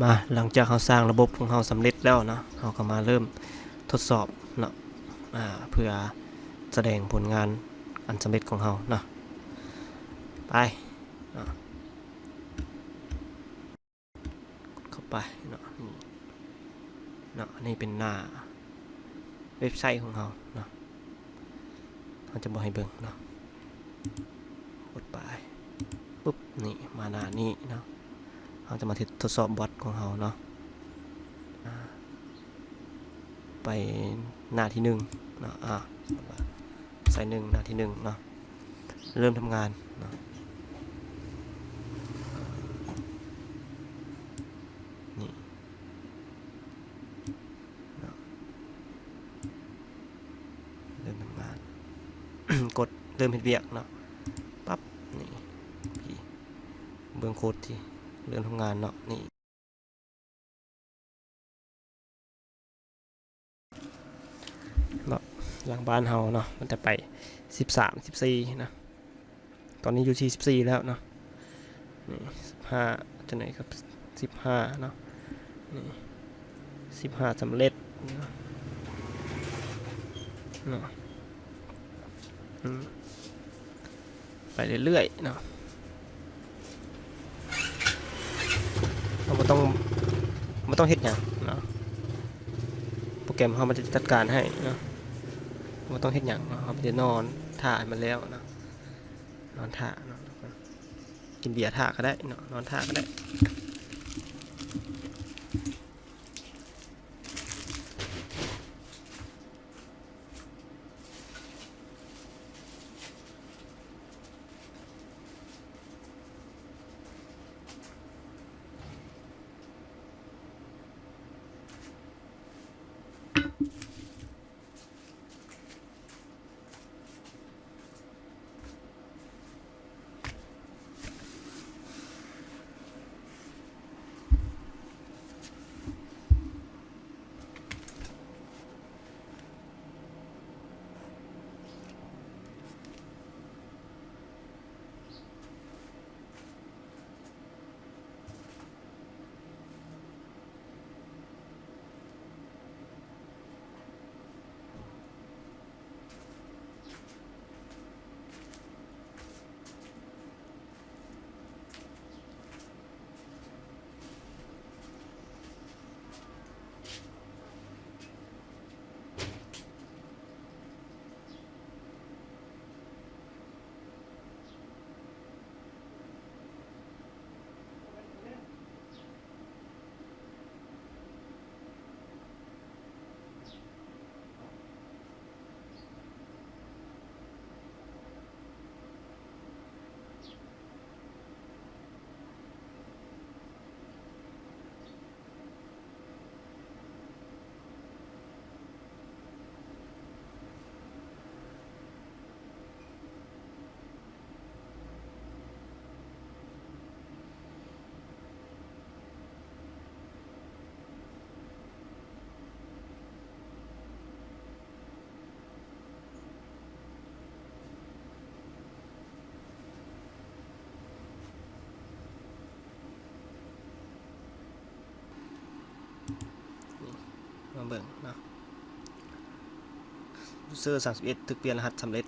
มาหลังจากเราสร้างระบบของเราสำเร็จแล้วเนาะเราก็มาเริ่มทดสอบเนาะเพื่อแสดงผลงานอันสำเร็จของเราเนาะไปเข้าไปเนาะนี่เป็นหน้าเว็บไซต์ของเราเนาะเราจะบอกให้เบิ่งเนาะกดไปปุ๊บนี่มาหน้านี้เนาะเราจะมาทดสอบบอทของเราเนาะไปหน้าที่1เนาะใส่1หน้าที่1เนาะเริ่มทำงานเนาะนี่เริ่มทำงาน กดเริ่มเฮ็ดเวียกเนาะปั๊บนี่พี่เบิ่งโค้ดที่เริ่มทำงานเนาะนี่เนาะหลังบ้านเฮาเนาะมันจะไป13 14นะตอนนี้อยู่ที่14แล้วเนาะนี่15จังได๋ครับ15เนาะนี่15สำเร็จเนาะไปเรื่อยๆเนาะเราบ่ต้องเฮ็ดหยังเนาะโปรแกรมเฮามันจะจัดการให้เนาะบ่ต้องเฮ็ดหยังเนาะเฮาจะนอนท่าให้มันแล้วเนาะนอนท่าเนาะกินเบียร์ท่าก็ได้เนาะนอนท่าก็ได้มาเบิ่งเนาะยูเซอร์31ถึกเปลี่ยนรหัสสำเร็จ